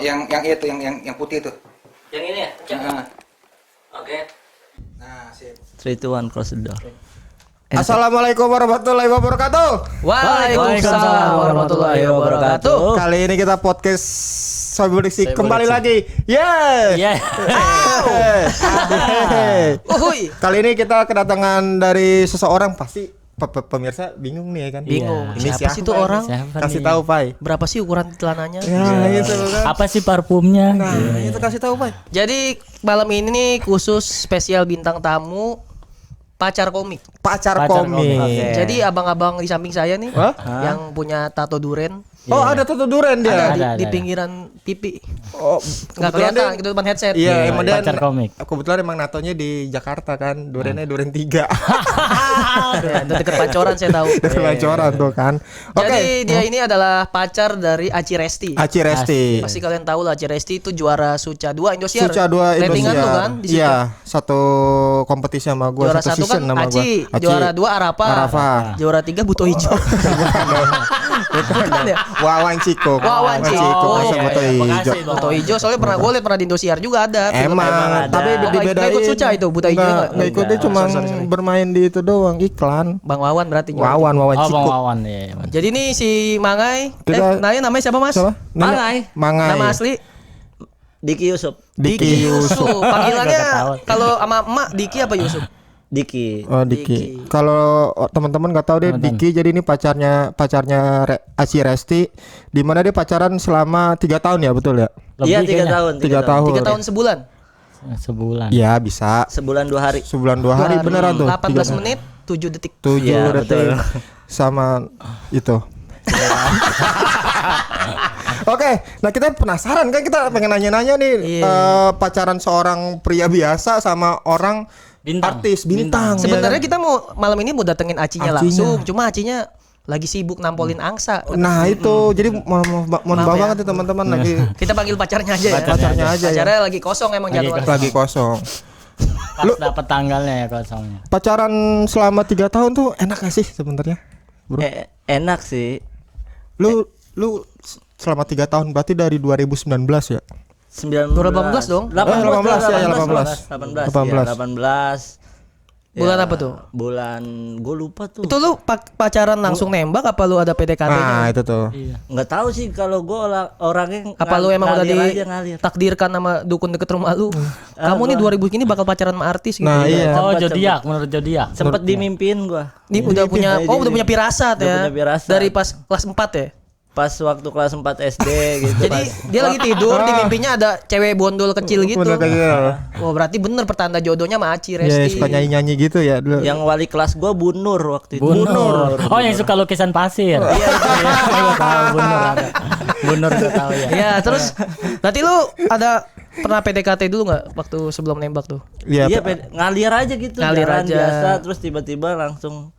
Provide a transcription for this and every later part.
yang itu yang putih itu. Yang ini ya? Oke. Nah, sip. 3, 2, 1, close the door. Assalamualaikum warahmatullahi wabarakatuh. Waalaikumsalam warahmatullahi wabarakatuh. Kali ini kita podcast Sobi Diksi kembali lagi. Yeah. Uhuy. Kali ini kita kedatangan dari seseorang, pasti pemirsa bingung nih ya kan. Bingung. Ini Siapa sih tuh orang? Kasih tahu, Pai. Berapa sih ukuran celananya? Ya, itu kan. Apa sih parfumnya? Nah, itu kasih tahu, Pai. Jadi malam ini nih khusus spesial bintang tamu pacar komik. Pacar Pacar komik. komik. Oke. Jadi abang-abang di samping saya nih Hah? yang punya tato duren Oh, ada tato duren dia. di Ada. pinggiran pipi. Oh, Nggak kelihatan gitu depan headset. Iya, emang dia pacar komik. kebetulan emang natonya di Jakarta kan, durennya duren 3. Ya, itu deket Pancoran saya tahu. Dari Pancoran tuh kan. Oke. Jadi dia ini adalah pacar dari Aci Resti. Aci Resti. Pasti kalian tahu lah Aci Resti itu juara Suca 2 Indosiar. Suca 2 Ratingan Indosiar. tuh kan di situ. Iya, satu kompetisi sama gua, Juara satu 1 kan season sama Aci, gua. juara 2 Arafa. Juara 3 Buto Hijau. Bukan ya? Wawan Ciko. Wawan Ciko. Masa Iya, Buto iya, Hijau. makasih, Bang. Buto Hijau soalnya pernah gue liat pernah di Indosiar juga ada. Emang, ada. tapi Oh, dibedain. nggak ikut Suca itu, Buta Hijau Nggak ikut, dia cuma Sorry. bermain di itu doang, iklan. Bang Wawan berarti. juara. Wawan Oh, Bang Ciko. Wawan ya. Jadi nih si Mangai, Kita- namanya siapa Mas? Siapa? Mangai. Mangai. Nama asli Diki Yusuf. Diki Yusuf. Panggilannya Gak ketahuan. kalau sama emak Diki apa Yusuf? Diki. Oh, Diki. Kalau teman-teman nggak tahu deh, Teman-teman. Diki jadi ini pacarnya Aci Resti, di mana dia pacaran selama 3 tahun ya, betul ya? Iya 3 kayaknya. tahun. 3 tahun. 3 tahun sebulan. Sebulan. Ya bisa. Sebulan 2 hari. Sebulan 2 hari beneran tuh. 18 menit 7 detik. 7 Iya, detik betul. sama itu. Oke, nah kita penasaran kan, kita pengen nanya-nanya nih, Iya. pacaran seorang pria biasa sama orang Bintang. artis bintang. Sebenarnya ya kan? kita mau malam ini mau datengin Acinya Acinya. langsung, cuma Acinya lagi sibuk nampolin angsa. Nah itu, jadi mohon Maaf maaf ya. banget ya teman-teman, lagi Kita panggil pacarnya aja ya. pacarnya aja ya. Pacarnya lagi kosong emang Lagi jadwalnya. Lagi kosong. Pas dapat tanggalnya ya kosongnya. Pacaran selama 3 tahun tuh enak gak sih sebenarnya, bro? Enak sih. Lu selama 3 tahun berarti dari 2019 ya? 19 18 dong. 18 ya, 18. 18. Bulan apa tuh? Bulan gue lupa tuh. Itu lu pacaran langsung nembak apa lu ada PDKT-nya? Nah itu tuh. Iya. Nggak tahu sih kalau gue orangnya Apa lu emang udah ngalir. ditakdirkan sama dukun deket rumah lu? Kamu nih 2000 ini bakal pacaran sama artis gitu. Nah iya. Oh, zodiak menurut zodiak. Sempet dimimpiin gue. Ini udah punya udah punya firasat Udah ya. punya firasat. Dari pas kelas 4 ya. Pas waktu kelas 4 SD gitu. Jadi dia lagi tidur di mimpinya ada cewek bondol kecil gitu. Bener kayak gitu. Wah, berarti bener pertanda jodohnya sama Aci Ya Resti. suka nyanyi-nyanyi gitu ya dulu. Yang wali kelas gue Bunur waktu itu. Bunur. Oh, yang suka lukisan pasir. Iya, gua tahu Bunur ada. Bunur gua tahu ya. Iya, terus berarti lu ada pernah PDKT dulu nggak waktu sebelum nembak tuh? Iya. Iya ngalir aja gitu. Ngalir jalan aja. biasa terus tiba-tiba langsung.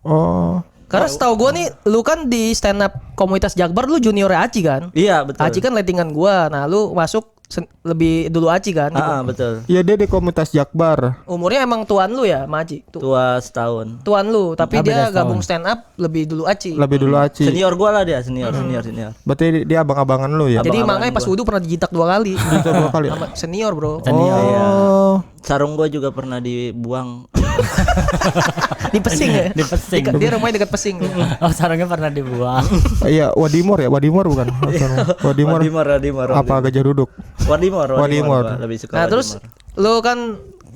Oh. Karena setahu gua nih, lu kan di stand up komunitas Jakbar lu junior Aci kan? Iya betul. Aci kan lettingan gua. Nah, lu masuk lebih dulu Aci kan? Gitu. Betul. Iya, dia di komunitas Jakbar. Umurnya emang tuan lu ya, sama Aci? Tua setahun. Tuan lu, tapi Ah, dia beda gabung stand up lebih dulu Aci. Lebih dulu Aci. Senior gua lah dia, senior. Berarti dia abang-abangan lu ya? Jadi abang-abangan makanya pas wudu pernah dijitak 2 kali. Itu 2 kali. Sama senior, Bro. Oh. Sarung gua juga pernah dibuang. Di Pesing ya? Di Pesing. Dia rumahnya dekat Pesing. Oh, sarungnya pernah dibuang. Iya, Wadimor ya? Wadimor bukan? Wadimor. Wadimor. Apa Gajah Duduk? Wadimor. Wadimor. Gua lebih suka Nah, terus Wadimor. lu kan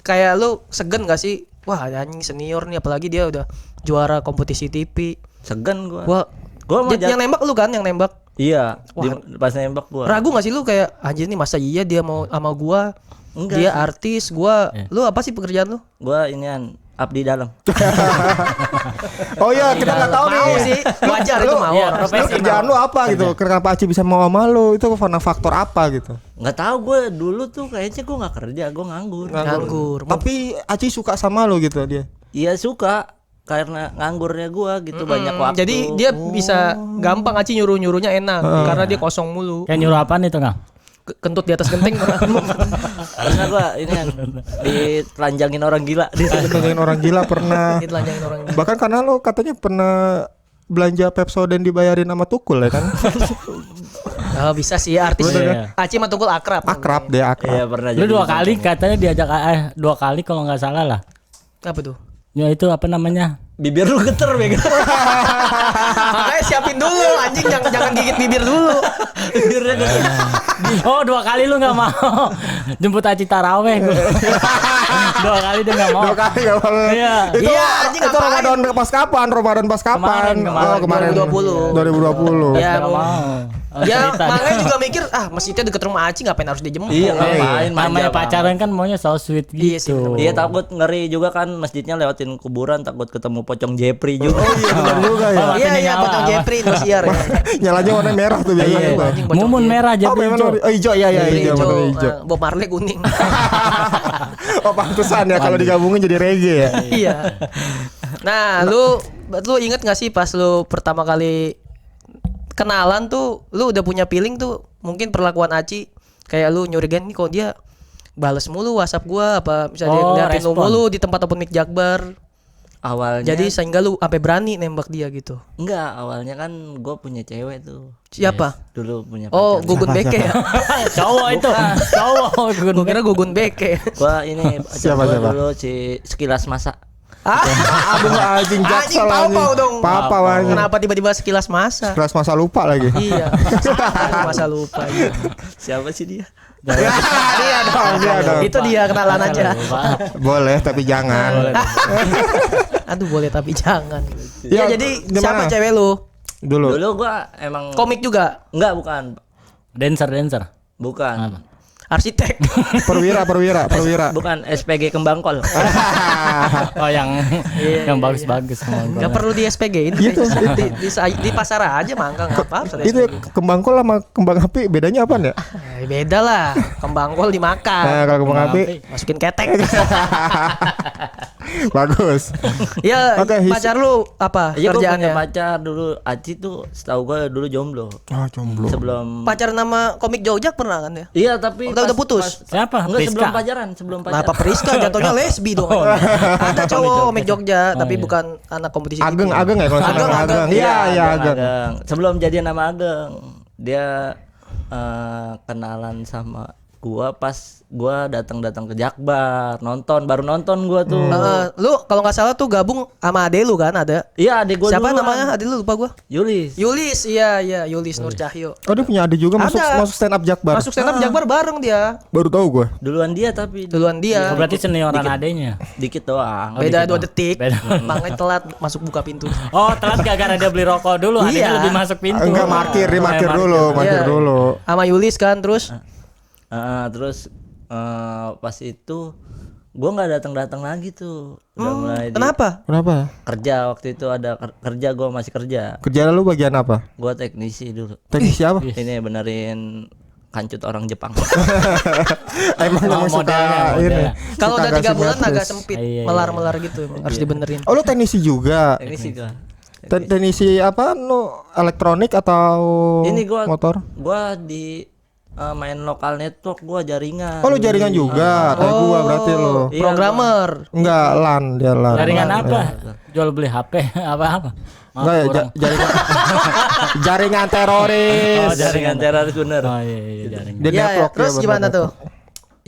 kayak lu segen gak sih? Wah, anjing senior nih, apalagi dia udah juara kompetisi TV. segan gua. Wah, Gua mah yang nembak lu kan, yang nembak. Iya, Wah. pas nembak gua. Ragu gak sih lu kayak anjir nih masa iya dia mau sama gua? Enggak Dia sih. artis, gua. Lu apa sih pekerjaan lu? Gua inian abdi dalam. Oh iya, kita nggak tahu nih. Mau sih, wajar itu mau. Iya, orang. profesi. Lu kerjaan lu apa gitu? Kenapa Aci bisa mau sama lu? Itu karena faktor apa gitu? Nggak tahu gua dulu tuh kayaknya gua nggak kerja, gua nganggur. Nganggur. Tapi Aci suka sama lu gitu dia. Iya suka karena nganggurnya gua gitu banyak waktu. Jadi dia bisa gampang Aci nyuruh-nyuruhnya enak karena dia kosong mulu. Kayak nyuruh apaan itu, Kang? Kentut di atas genteng. karena gua ini yang ditelanjangin orang gila di situ. Dengan orang gila pernah. Ditelanjangin orang. Bahkan karena lu katanya pernah belanja Pepsodent dibayarin sama Tukul ya kan? Oh, bisa sih artis. Iya. Aci sama Tukul akrab. Akrab deh, akrab. Iya pernah. Lu jadi 2 kali katanya diajak 2 kali kalau nggak salah lah. Apa tuh? Ya itu apa namanya? bibir lu geter Bego. Makanya siapin dulu anjing, jangan gigit bibir dulu. Bibirnya geter. Oh 2 kali lu nggak mau jemput Aci taraweh gua. 2 kali dia nggak mau. 2 kali gak boleh. Iya. Itu, Iya, anjing, itu ngapain? Ramadan pas kapan? Ramadan pas kapan? Kemarin, Oh, kemarin 2020. 2020. Ya, Nggak mau. Ya Cerita. makanya juga mikir masjidnya deket rumah Aci, ngapain harus dijemput? Iya ngapain Namanya manja pacaran kan maunya so sweet Iya sih, gitu. Iya takut ngeri juga kan masjidnya lewatin kuburan, takut ketemu pocong Jepri juga. Oh iya benar juga ya. Oh, Iya Matinya iya, nyala, Potong apa? Jepri Indosiar ya. Nyalanya warna merah tuh biasanya Iya. tuh. Anjing, pocong Mumun Jepri. merah Oh, Jepri memang hijau. oh, hijau ya ya Jepri hijau, hijau, warna hijau. Bob Marley kuning. Oh pantesan ya kalau digabungin jadi reggae ya. Iya. Nah, lu inget gak sih pas lu pertama kali kenalan tuh, lu udah punya feeling tuh, mungkin perlakuan Aci kayak lu nyurigain nih kok dia bales mulu WhatsApp gua, apa misalnya dia Oh, ngeliatin lu respon. mulu di tempat open mic Jakbar. Awalnya Jadi sehingga lu sampai berani nembak dia gitu. enggak, awalnya kan gue punya cewek tuh. Siapa? Dulu punya Oh, pacar. Gugun Beke ya. Cowok itu. Cowok. Gua kira Gugun Beke. Gua ini Siapa, pacar gua siapa? dulu si Sekilas Masa. Aduh anjing jaksel pau-pau dong. Papa anjing. Kenapa tiba-tiba sekilas masa? Kelas masa lupa lagi. Iya. Masa lupa. Iya. Siapa sih dia? Iya dong. Itu dia kenalan aja. Boleh tapi jangan. Aduh boleh tapi jangan. Ya, Ya, jadi gimana? siapa cewek lu? Dulu. Dulu gua emang Komik juga, enggak bukan. Dancer. Bukan. arsitek. Perwira. Bukan SPG Kembangkol. Oh yang bagus-bagus semua. Gak perlu di SPG ini. Di pasar aja mangga nggak apa-apa. Itu kembang kol sama kembang api bedanya apa ya? Beda lah. Kembang kol dimakan. Nah, kalau kembang api Masukin ketek. bagus. Ya, Oke, pacar lu apa Iya gua punya kerjaannya? pacar dulu. Aci tuh setahu gua dulu jomblo. Ah, jomblo. Sebelum Pacar nama komik Jojak pernah kan ya? Iya tapi Udah putus? Siapa? Enggak, Priska? sebelum Nah, pacaran. apa Priska jatuhnya lesbi dong. Ada cowok komik Jogja tapi bukan anak kompetisi. Ageng TV. ya kalau Ageng, salah Ageng. Ageng. Iya, Ageng. Ageng. Sebelum jadian sama Ageng, dia kenalan sama gua pas gua datang ke Jakbar, baru nonton gua tuh. Lu kalau nggak salah tuh gabung sama ade lu kan ada? Iya, adek gua Siapa duluan. namanya? Ade lu lupa gua. Yulis. Yulis, iya Yulis Nur Cahyo. Oh, dia punya adik juga masuk Ada. stand up Jakbar. Masuk stand up Jakbar bareng dia. Baru tahu gue. Duluan dia tapi Duluan dia. Oh, berarti senioran adenya. dikit doang. Beda 2 detik. Beda. Makanya telat masuk buka pintu. Oh telat gara-gara dia beli rokok dulu. Iya. Adanya lebih masuk pintu. Enggak markir, dia markir dulu, markir Iya. dulu. Sama Yulis kan terus Terus pas itu gua nggak datang lagi tuh. Udah mulai kenapa? Kenapa? kerja waktu itu ada kerja, gua masih kerja. Kerjaan lu bagian apa? Gua teknisi dulu. Teknisi apa? Ini benerin kancut orang Jepang. Emang suka modelnya. ini. Kalau suka udah 3 ngasih bulan gratis. agak sempit, Iya. melar-melar gitu emang harus dibenerin. Oh, lu teknisi juga. Teknisi gua. Teknisi apa? Lu elektronik atau Ini gua motor? Gua di main lokal network, gua jaringan. Oh, lu jaringan juga. Kayak gua berarti lu. Iya, Programmer. Enggak LAN, dia LAN. Jaringan apa? Jual beli HP apa? Enggak ya, jaringan jaringan teroris. Oh, jaringan teroris bener. Oh iya jaringan. Dia Iya, network, terus ya, gimana bener. tuh?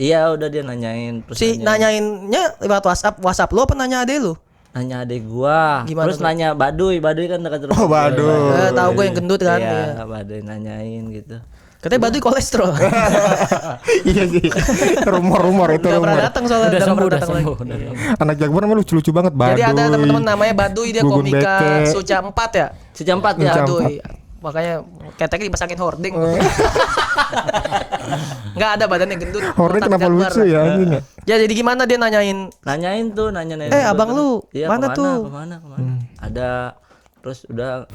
Iya, udah dia nanyain terus Si nanyainnya lewat WhatsApp lu apa nanya ade lu? nanya adek gua. Gimana Terus tuh? nanya Baduy kan dekat rumah. Oh, gua. Baduy. Tahu gue yang gendut kan. Iya, Iya. Baduy nanyain gitu. Katanya Baduy kolesterol. Iya sih. Rumor itu Gak pernah rumor. datang soalnya. Udah nggak sembuh, pernah udah datang lagi. sembuh. Anak Jakbar emang lucu-lucu banget Baduy. Jadi ada teman-teman namanya Baduy, dia Gugun komika Beke. Suca 4 ya. Sejam 4 ya. Sejam Baduy. Makanya keteknya dipasangin hording. Enggak ada badannya gendut. Hording otak kenapa Jakbar. lucu ya anjing ya? Ya jadi gimana dia nanyain? Nanyain nanya. Abang lu, Iya, mana tuh? Kemana? Ada. Terus udah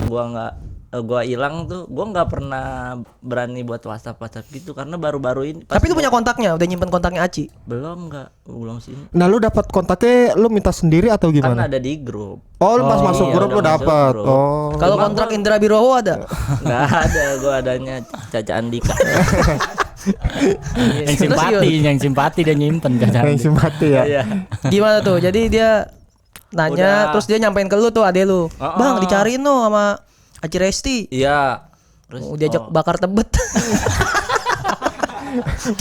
gua hilang tuh. Gua nggak pernah berani buat WhatsApp gitu karena baru-baru ini. Tapi lu punya kontaknya, udah nyimpen kontaknya Aci. belum sih. Nah, lu dapat kontaknya lu minta sendiri atau Kan gimana? ada di grup. Oh, lu pas masuk iya, grup lu udah masuk dapat. grup. Oh. Kalau kontrak Indra Birowo ada. Nggak ada, gua adanya Caca Andika. Yang simpati dia nyimpen Yang kan. simpati ya. Iya. Gimana tuh? Jadi dia nanya, Udah. terus dia nyampein ke lu tuh ade lu. Oh, Bang, oh. dicariin no sama Aci Resti. Iya. Terus Diajak bakar tebet.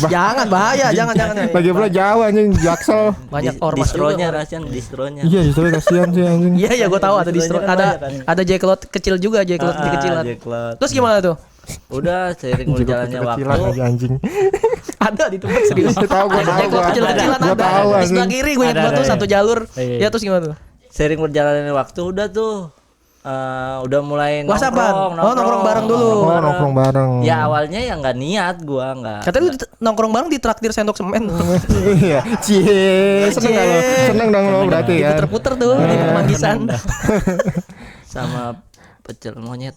Jangan bahaya, jangan. Lagi pula jauh anjing Jaksel. Banyak ormas distronya juga. Rasian, distronya. Iya, justru kasihan sih anjing. Iya, gua tahu ada distro. Distronya kan Ada banyak kan. ada Jacklot kecil juga, Jacklot di kecilan. Jacklot. Terus gimana tuh? Udah seiring berjalannya Kecilan waktu. lagi anjing. Ada di tempat serius. Tahu gua tahu Jacklot gua. kecil-kecilan Gua ada. tahu Di anjing. sebelah kiri gue ingat Ada, tuh ada, satu jalur. Iya. Ya terus gimana tuh? Seiring berjalannya waktu udah tuh udah mulai WhatsAppan. Oh, nongkrong bareng dulu. Oh, nongkrong bareng. Ya awalnya ya nggak niat gua nggak. Katanya lu nongkrong bareng di traktir sendok semen. Iya. Cie, seneng gak lo? Seneng dong lo berarti ya. Puter-puter tuh di Kemanggisan. Sama pecel monyet.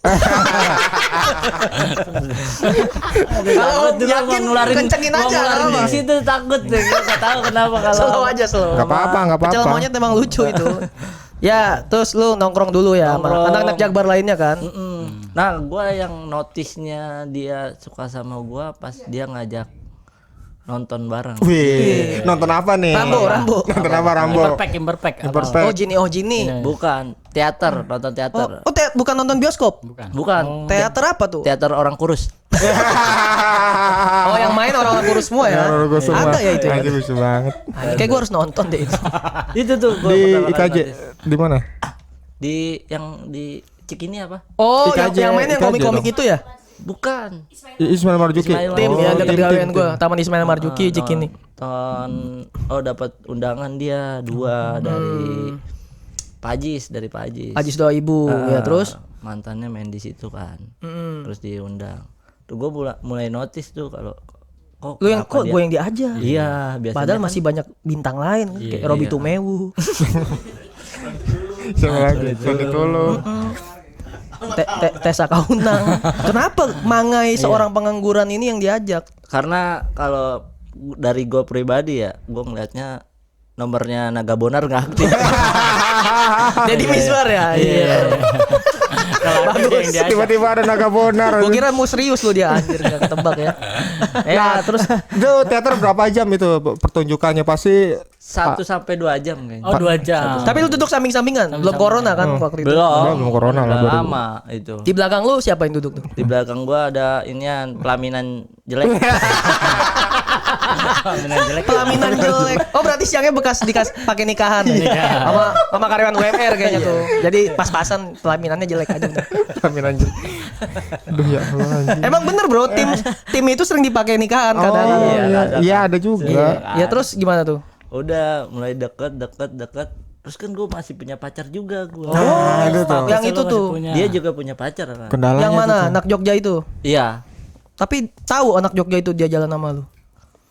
Kalau yakin kencengin aja. Ngeluarin di situ takut deh. Gua nggak tahu kenapa kalau. Slow aja slow. Gak apa-apa, gak Pecel apa-apa. monyet emang lucu itu. Ya, terus lu nongkrong dulu ya sama Nongkrong. anak-anak Jakbar lainnya kan? Nah, gua yang notisnya dia suka sama gua pas dia ngajak nonton bareng. Wih, nonton apa nih? Rambo. Nonton apa Rambo? Imperfect. Imperfect. Oh Jini. Bukan, teater, nonton teater. Bukan nonton bioskop. Bukan. Teater apa tuh? Teater orang kurus. Oh, yang main orang-orang kurus semua ya? Ada ya itu ya? Anjing lucu banget. Kayak gue harus nonton deh itu. Itu tuh gua Di pertama kali IKJ notice. di mana? Di yang di Cikini apa? Oh, IKJ, yang main yang IKJ komik-komik dong. itu ya? Bukan. Ismail Marzuki. Ismail Tim Oh, ya dekat tim, gawean tim, gue, Taman Ismail Marzuki Cikini. Dapat undangan dia 2 dari Pajis, dari Pajis. Ajis doa ibu ya terus. Mantannya main di situ kan. Terus diundang. Tuh gue mulai notice tuh kalau kok Lu yang kenapa kok dia- gue yang diajak. Iya, biasanya Padahal kan- masih banyak bintang lain kayak Robby Tumewu, Siapa lagi? Sonny Tolo. Tessa Kaunang. Kenapa mangai seorang pengangguran ini yang diajak? karena kalau dari gue pribadi ya, gue ngelihatnya nomornya Naga Bonar nggak aktif. Jadi Misbar ya. Iya. Bagus. Tiba-tiba ada naga bonar. Gue kira mau serius lu dia anjir enggak ketebak ya. Terus Itu teater berapa jam itu pertunjukannya pasti 1 sampai 2 jam kayaknya. Oh 2 jam. tapi lu duduk samping-sampingan, belum corona kan waktu itu. Belum corona lah, Udah baru. lama itu. Di belakang lu siapa yang duduk tuh? Di belakang gua ada inian pelaminan jelek. Pelaminan jelek. Oh berarti siangnya bekas pakai nikahan ya? sama karyawan UMR kayaknya tuh. Jadi pas-pasan pelaminannya jelek aja. Amin anjir. Aduh ya Allah anjir. Emang bener bro, tim itu sering dipakai nikahan kadang. Iya ada juga. Ya terus gimana tuh? Udah mulai deket. Terus kan gua masih punya pacar juga gua. Ada tuh. Yang itu tuh. Dia juga punya pacar kan. Kendalanya Yang mana? Anak Jogja itu. Iya. Tapi tahu anak Jogja itu dia jalan sama lu.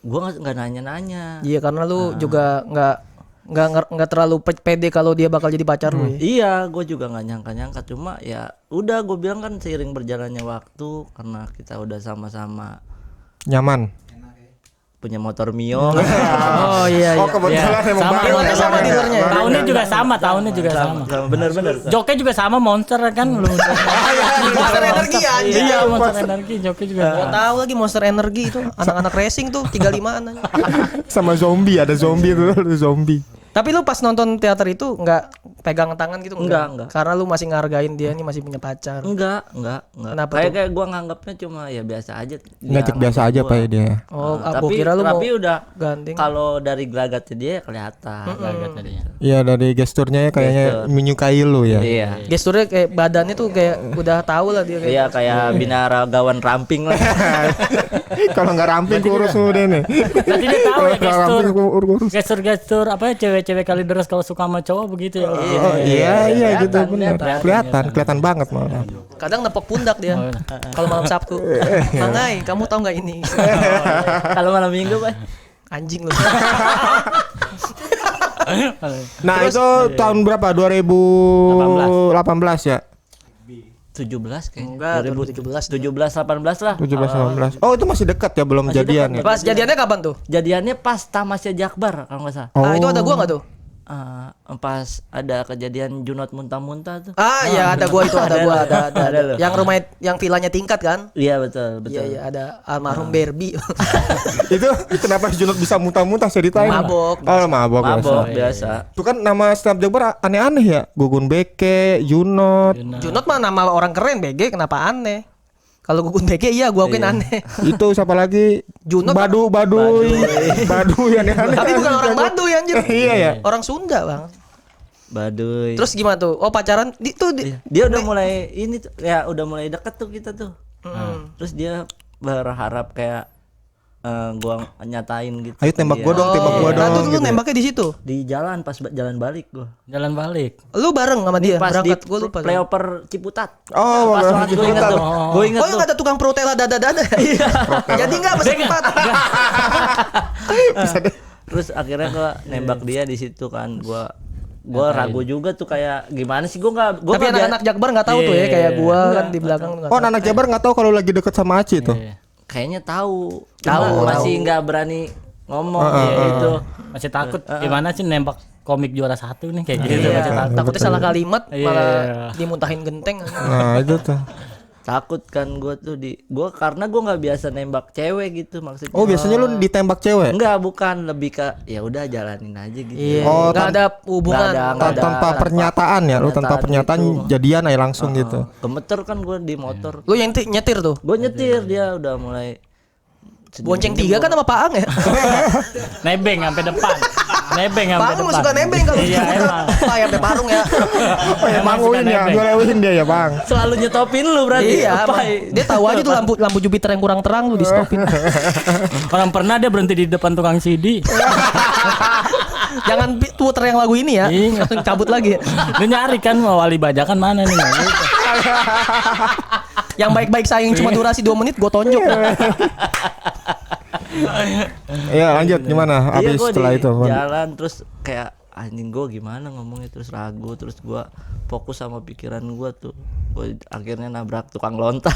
Gua nggak nanya-nanya. Iya karena lu juga nggak terlalu pede kalau dia bakal jadi pacar lu. Ya. Iya, gue juga nggak nyangka cuma ya udah gue bilang kan seiring berjalannya waktu karena kita udah sama-sama Nyaman. punya motor Mio. Oh iya iya. Oh kebetulan emang Sama, bareng. Dealernya sama dealernya. Tahunnya juga sama, Bener-bener. Joknya juga sama Monster kan lu. Monster Energi anjing. Iya, Monster Energi joknya juga. Gak tahu lagi Monster Energi itu anak-anak racing tuh 35-an aja. Sama zombie, ada zombie tuh, ada zombie. Tapi lu pas nonton teater itu nggak pegang tangan gitu Enggak. Karena lu masih ngargain dia ini masih punya pacar. Enggak. Kenapa Kayak gue nganggapnya cuma ya biasa aja. Ngajak biasa aja Pak ya dia. Oh, Nah, aku tapi kira lu mau udah gandeng. kalau dari gelagatnya dia kelihatan. Iya dari gesturnya ya kayaknya menyukai lu ya. Iya. Gesturnya kayak badannya tuh kayak udah tahu lah dia kayak. Iya kayak binaragawan ramping lah. Kalau nggak ramping kurus lu deh nih. Berarti dia tahu ya Kalau ramping kurus. gestur apa ya cewek-cewek kali deres kalau suka sama cowok begitu ya. Oh iya gitu benar. Kelihatan banget malah. Kadang nepok pundak dia. Kalau malam Sabtu. Mangai, kamu tahu nggak ini? Kalau malam minggu Pak. Anjing lu. Nah itu tahun berapa? 2018 ya? 17 kayaknya. Enggak, 2017. 17 18 lah. 17 18. Oh itu masih dekat ya belum jadian ya? Pas jadiannya kapan tuh? Jadiannya pas Tamasya Jakbar kalau nggak salah. Ah, itu ada gua nggak tuh? pas ada kejadian Junot muntah-muntah tuh. Ah ya ada gua itu ada. Ada lo. Yang rumah yang vilanya tingkat kan? Iya betul. Iya ada almarhum Barbie. Itu kenapa Junot bisa muntah-muntah ceritain? Mabok. Oh, mabok. Mabok biasa. biasa. Itu kan nama stand up Jakbar aneh-aneh ya. Gugun Beke, Junot. Junot mah nama orang keren BG kenapa aneh? Kalau Gugun BG iya gua akuin aneh. Itu siapa lagi? Junot Baduy aneh-aneh. Tapi bukan orang Baduy anjir. Iya ya. Orang Sunda, Bang. Baduy. Terus gimana tuh? Oh pacaran Dia udah mulai ini tuh, ya udah mulai deket tuh kita tuh. Terus dia berharap kayak gua nyatain gitu. Ayo tembak Dia. gua dong, tembak gua Nah, dong. tuh lu gitu. nembaknya di situ. Di jalan pas jalan balik gua. Jalan balik. Lu bareng sama dia Pas di berangkat gua lupa. playoper Ciputat. Oh, Pas banget gue inget tuh. Gue inget Oh, tuh. yang ada tukang protela dada-dada. Iya. Jadi enggak masih empat. Terus akhirnya gua nembak dia di situ kan. Gua ragu juga tuh kayak gimana sih gua Tapi anak-anak Jakbar enggak tahu tuh ya kayak gua kan di belakang nggak Oh, tahu. anak Jabar nggak tahu kalau lagi deket sama Aci tuh. kayaknya tahu. Tahu, Masih nggak berani ngomong gitu. Masih takut gimana sih nembak komik juara 1 nih kayak gitu Iya, masih takut. takutnya salah kalimat Iya. malah dimuntahin genteng. Nah, itu tuh. Takut kan gua tuh karena gua nggak biasa nembak cewek gitu maksudnya. Oh, biasanya lu ditembak cewek? Enggak, bukan, lebih ke ya udah jalanin aja gitu. Iya. Oh, Enggak ada hubungan. nggak ada. Tanpa pernyataan ya, lu tanpa pernyataan pernyataan jadian aja langsung gitu. Gemeter kan gua di motor. Lu yang nyetir tuh. Gue nyetir, dia udah mulai Bonceng 3 kan sama Paang ya. Nebeng sampai depan. Nebeng sampai Paang depan. mah suka nebeng kalau Iya emang. Pak ya sampai parung ya. Emang suka Manguin ya, nebeng. gue lewatin dia ya, Bang. selalu nyetopin lu berarti. Iya, Apa? dia tahu aja tuh lampu Jupiter yang kurang terang lu di stopin. Orang pernah dia berhenti di depan tukang CD. Jangan Twitter yang lagu ini ya. Iya. Langsung cabut lagi. Dia nyari kan mau wali bajakan mana nih. Gitu. Yang baik-baik sayang cuma durasi 2 menit gue tonjok. Iya, lanjut gimana? Iya, Habis gua setelah di itu. jalan terus kayak anjing gue gimana ngomongnya, terus ragu, terus gue fokus sama pikiran gue tuh. Gue akhirnya nabrak tukang lontar.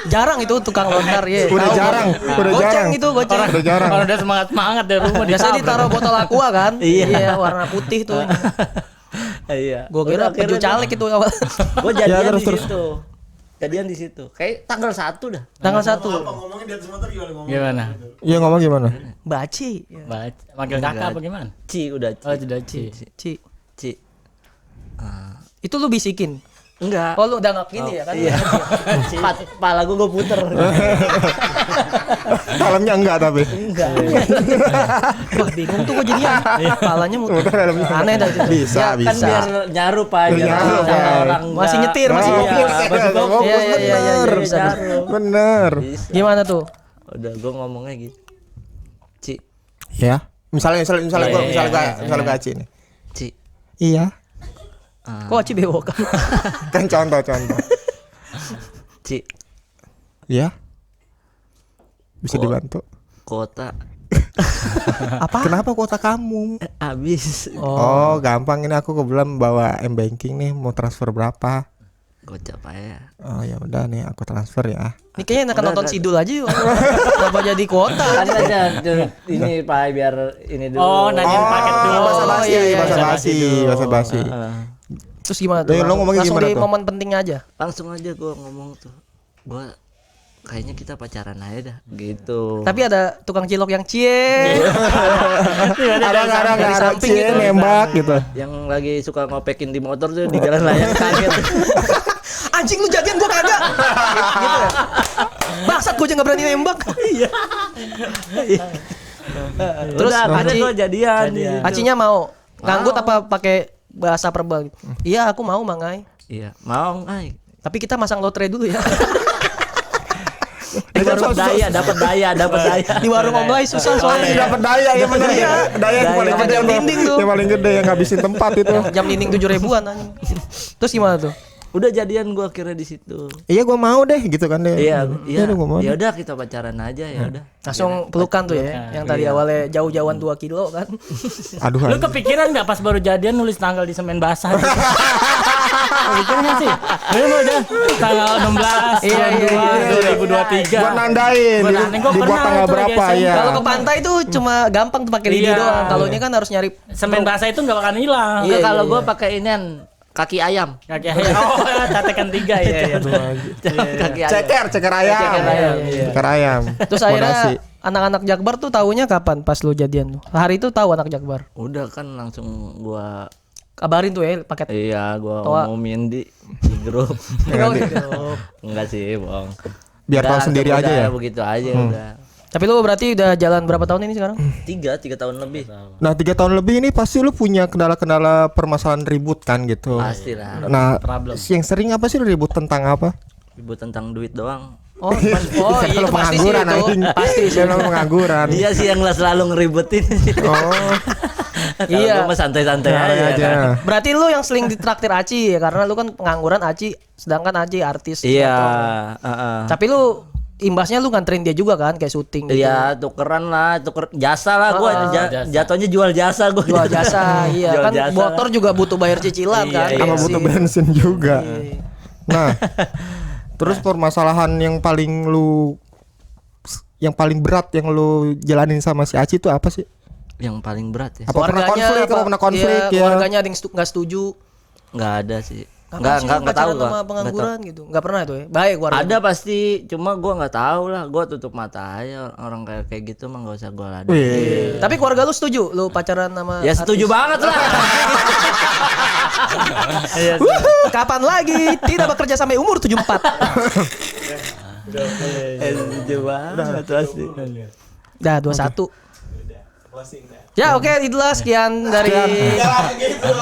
Jarang itu tukang lontar ya. Udah Tahu, jarang, udah goceng jarang. itu goceng. Udah jarang. Kalau udah semangat dari rumah Biasa ditaruh botol aqua kan? Iya. warna putih tuh. Iya. Gue kira peju caleg itu awal. Gue jadian Ya, terus, di terus. situ. Jadian di situ. Kayak tanggal 1 dah. Tanggal 1. Gimana? Iya, ngomong gimana? Baci. Baca. Manggil kakak apa gimana? Ci udah Ci. Oh sudah Ci. Ci. Ci. Itu lu bisikin. Enggak. Oh lu udah nggak gini ya kan? Iya. Kepala gue puter. Dalamnya enggak tapi. Enggak. Wah bingung tuh gue jadinya. Kepalanya muter. Aneh dah. Bisa, Ya, kan biar nyaru Pak. Biar Jangan nyaru, sama ya. orang Masih enggak. nyetir, masih Iya, fokus. masih fokus. Iya, iya, iya, iya, bener. bisa, bisa. Bener. Bisa. Gimana tuh? Udah gue ngomongnya gitu. Ci. Ya. Misalnya gua Aci nih. Ci. Iya. Kok Aci bewok kan? Kan contoh. Ci. Iya. Bisa dibantu. Kota Apa? Kenapa kuota kamu? habis. Oh, gampang ini aku kebetulan bawa M-Banking nih, mau transfer berapa? Gocap aja. Oh, ya udah nih aku transfer ya. Ini kayaknya enakan nonton Sidul aja yuk. Kenapa jadi kota? Kan aja ini Pak biar ini dulu. Oh, nanyain paket dulu. basa-basi, iya, iya, basa-basi. Terus gimana tuh? Lo ngomongnya Langsung gimana di tuh? momen pentingnya aja. Langsung aja gue ngomong tuh. Gue kayaknya kita pacaran aja dah gitu. Tapi ada tukang cilok yang cie. Ada dari samping cie, gitu. nembak gitu. Yang lagi suka ngopekin di motor tuh di jalan layang kaget. Anjing lu jadian gua kagak. Gitu ya. Bangsat gua aja enggak berani nembak. Iya. Terus Udah, akhirnya Aci, gue jadian. Acinya mau nganggut apa pakai bahasa verbal gitu? Iya, aku mau Mangai. Iya, mau ay. Tapi kita masang lotre dulu ya. Dapat daya. Di warung online susah soalnya. Dapat daya ya benar ya. Daya yang paling Dapat gede jam tuh. dinding tuh. Yang paling gede yang ngabisin tempat itu. Jam dinding 7 ribuan anjing. Terus gimana tuh? Udah jadian gue akhirnya di situ. Iya, gua mau deh gitu kan deh. Iya, iya. udah, gua mau Ya deh. udah kita pacaran aja ya udah. Langsung pelukan tuh ya. Yang tadi awalnya jauh-jauhan 2 kilo kan. Aduh. Lu kepikiran nggak pas baru jadian nulis tanggal di semen basah? Gitu? Mikir nggak sih? Belum udah tanggal 16 Iya, iya, bulan 2 2023. Gua nandain Gua di, nandain, gua dibuat pernah tanggal tuh berapa lagi ya. Kalau ke pantai tuh cuma gampang tuh pakai lidi Iya. doang. Kalau ini kan harus nyari Semen bahasa itu nggak akan hilang. Iya, kalau gua pakai inian kaki ayam. Kaki ayam. Oh, catekan 3 ya. Kaki ayam. Ceker ayam. Ceker ayam, iya. Ceker ayam. Terus Mau akhirnya nasi. anak-anak Jakbar tuh taunya kapan pas lu jadian tuh? Hari itu tahu anak Jakbar. Udah kan langsung gua Kabarin tuh ya paket. iya gua Toa. umumin di grup. Enggak sih, bohong. Biar tahu Udah, sendiri udah, aja ya. Begitu aja udah. Tapi lu berarti udah jalan berapa tahun ini sekarang? 3 tahun lebih. Nah 3 tahun lebih ini pasti lu punya kendala-kendala permasalahan ribut kan gitu. Pasti lah. Nah Problem. yang sering apa sih lu ribut tentang apa? Ribut tentang duit doang. Oh, iya Kalau itu pasti sih pengangguran itu. anjing. Pasti sih. Dia pengangguran. Dia sih yang selalu ngeributin. Oh, Kalau Iya. gua mah santai-santai santai aja. aja. Kan? Berarti lu yang sering ditraktir Aci ya karena lu kan pengangguran Aci sedangkan Aci artis. Iya, Gitu. heeh. Tapi lu imbasnya lu nganterin dia juga kan kayak syuting gitu. Iya, tukeran lah, tuker jasa lah gua jasa. jatuhnya jual jasa gua. Jual jasa, iya Jual kan jasa. motor juga butuh bayar cicilan kan. Iya, sama bensin. butuh bensin juga. Iya. Nah, terus permasalahan yang paling berat yang lu jalanin sama si Aci itu apa sih? Yang paling berat ya. Apa pernah konflik? Apa pernah konflik iya, ya? keluarganya ada yang nggak setuju. Enggak ada sih. Kapan sih lu Enggak tahu pacaran gua. sama pengangguran gitu. Enggak pernah itu ya. Baik keluarga. Ada pasti, cuma gua nggak tahu lah. Gua tutup mata aja orang kayak gitu mah nggak usah gua ladenin. Wih. Tapi keluarga lu setuju lu pacaran sama Ya setuju artis? banget lah. Kapan lagi? Tidak bekerja sampai umur 74. Setuju banget pasti. Dah 21. Ya oke itulah sekian dari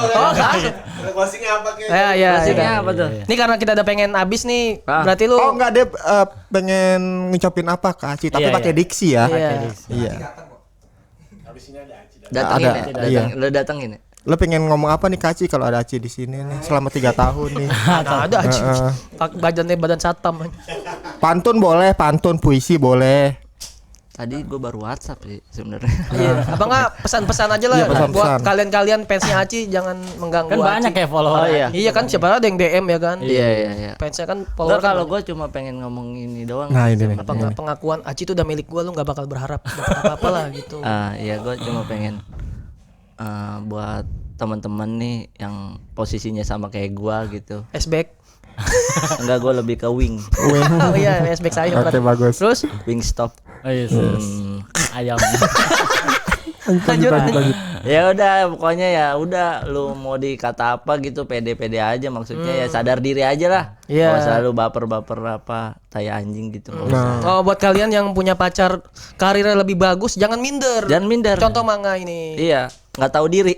Oh kan? Ya ya. Closingnya Ya. apa tuh? Ini karena kita udah pengen habis nih, Ah. berarti lu Oh enggak, dia pengen ngucapin apa ke Aci, tapi Iya, pakai iya. diksi ya. Iya. Iya. Datangin Ada, ya. iya. Lo datangin ya. Lo pengen ngomong apa nih ke Aci kalau ada Aci di sini nih selama 3 tahun nih? Nah, ada aja. Heeh. Badannya badan satam. Pantun boleh, pantun puisi boleh. Tadi gua baru WhatsApp sih sebenarnya. Iya. Apa enggak pesan-pesan aja lah Iya, pesan-pesan. buat kalian-kalian fansnya Aci jangan mengganggu Kan banyak Aci. ya follower. Oh, iya. Iya kan siapa ada yang DM ya kan? Iya iya iya. Fansnya kan Enggak, follower kalau gua cuma pengen ngomong ini doang. Nah, ini nih. pengakuan Aci itu udah milik gua, lu nggak bakal berharap apa-apa lah gitu. Iya, gua cuma pengen buat teman-teman nih yang posisinya sama kayak gua gitu. Sback. Enggak, gua lebih ke wing Oh iya, Sback saya. Oke, bagus. Terus wing stop. Oh iya, ayam. lanjut. Ya udah, pokoknya ya udah, lu mau dikata apa gitu pede-pede aja, maksudnya ya sadar diri aja lah. Iya. Nggak selalu baper-baper apa tai anjing gitu. Nggak usah. Oh buat kalian yang punya pacar karirnya lebih bagus jangan minder. Jangan minder. Contoh manga ini. Iya, nggak tahu diri.